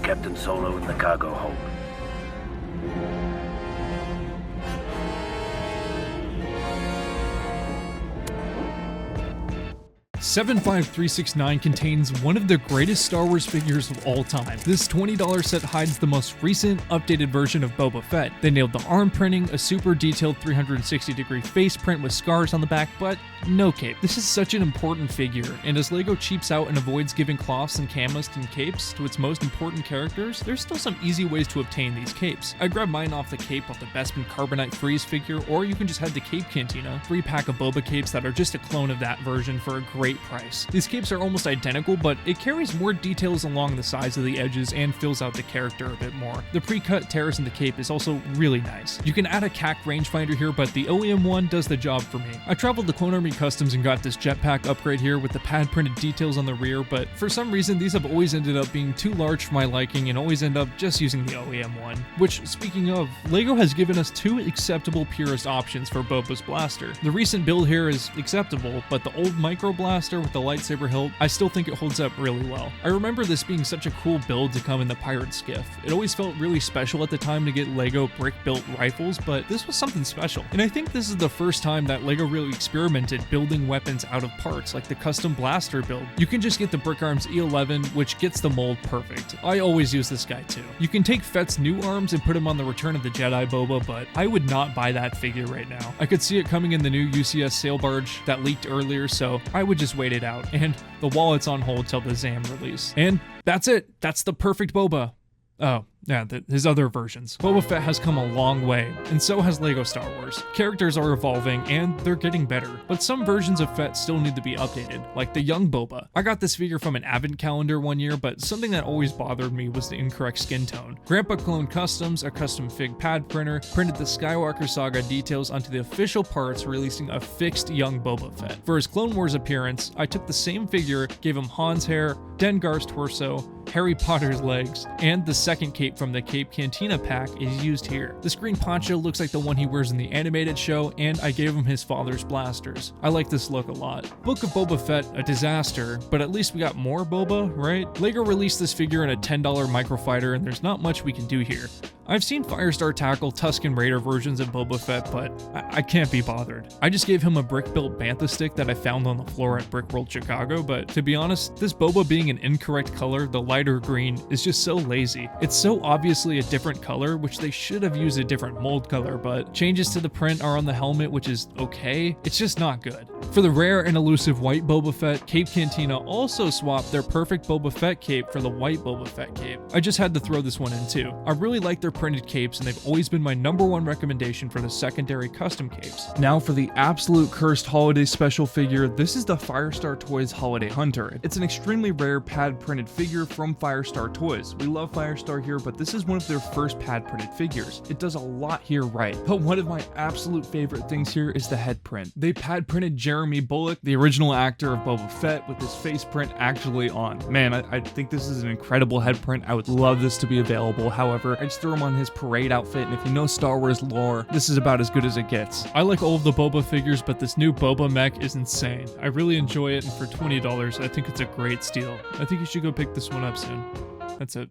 Captain Solo in the cargo hold. 75369 contains one of the greatest Star Wars figures of all time. This $20 set hides the most recent, updated version of Boba Fett. They nailed the arm printing, a super detailed 360-degree face print with scars on the back, but no cape. This is such an important figure, and as LEGO cheaps out and avoids giving cloths and camas and capes to its most important characters, there's still some easy ways to obtain these capes. I grabbed mine off the Cape of the Bespin Carbonite Freeze figure, or you can just head to Cape Cantina, 3-pack of Boba capes that are just a clone of that version for a great price. These capes are almost identical, but it carries more details along the sides of the edges and fills out the character a bit more. The pre-cut tears in the cape is also really nice. You can add a CAC rangefinder here, but the OEM one does the job for me. I traveled to Clone Army Customs and got this jetpack upgrade here with the pad printed details on the rear, but for some reason these have always ended up being too large for my liking and always end up just using the OEM one. Which, speaking of, LEGO has given us two acceptable purist options for Boba's blaster. The recent build here is acceptable, but the old micro blaster with the lightsaber hilt, I still think it holds up really well. I remember this being such a cool build to come in the pirate skiff. It always felt really special at the time to get LEGO brick-built rifles, but this was something special. And I think this is the first time that LEGO really experimented building weapons out of parts, like the custom blaster build. You can just get the Brick Arms E11, which gets the mold perfect. I always use this guy too. You can take Fett's new arms and put him on the Return of the Jedi Boba, but I would not buy that figure right now. I could see it coming in the new UCS sail barge that leaked earlier, so I would just wait it out. And the wallet's on hold till the ZAM release. And that's it. That's the perfect Boba. Oh, yeah, his other versions. Boba Fett has come a long way, and so has LEGO Star Wars. Characters are evolving, and they're getting better, but some versions of Fett still need to be updated, like the young Boba. I got this figure from an advent calendar one year, but something that always bothered me was the incorrect skin tone. Grandpa Clone Customs, a custom fig pad printer, printed the Skywalker Saga details onto the official parts, releasing a fixed young Boba Fett. For his Clone Wars appearance, I took the same figure, gave him Han's hair, Dengar's torso, Harry Potter's legs, and the second cape from the Cape Cantina pack is used here. This green poncho looks like the one he wears in the animated show, and I gave him his father's blasters. I like this look a lot. Book of Boba Fett, a disaster, but at least we got more Boba, right? LEGO released this figure in a $10 microfighter, and there's not much we can do here. I've seen Firestar tackle Tusken Raider versions of Boba Fett, but I can't be bothered. I just gave him a brick-built bantha stick that I found on the floor at Brick World Chicago, but to be honest, this Boba being an incorrect color, the lighter green, is just so lazy. It's so obviously a different color, which they should have used a different mold color, but changes to the print are on the helmet, which is okay. It's just not good. For the rare and elusive white Boba Fett, Cape Cantina also swapped their perfect Boba Fett cape for the white Boba Fett cape. I just had to throw this one in too. I really like their printed capes, and they've always been my #1 recommendation for the secondary custom capes. Now for the absolute cursed holiday special figure, this is the Firestar Toys Holiday Hunter. It's an extremely rare pad printed figure from Firestar Toys. We love Firestar here, but this is one of their first pad printed figures. It does a lot here right, but one of my absolute favorite things here is the head print. They pad printed Jeremy Bulloch, the original actor of Boba Fett, with his face print actually on. Man, I think this is an incredible head print. I would love this to be available. However, I just threw him on his parade outfit, and if you know Star Wars lore, this is about as good as it gets. I like all of the Boba figures, but this new Boba mech is insane. I really enjoy it, and for $20, I think it's a great steal. I think you should go pick this one up soon. That's it.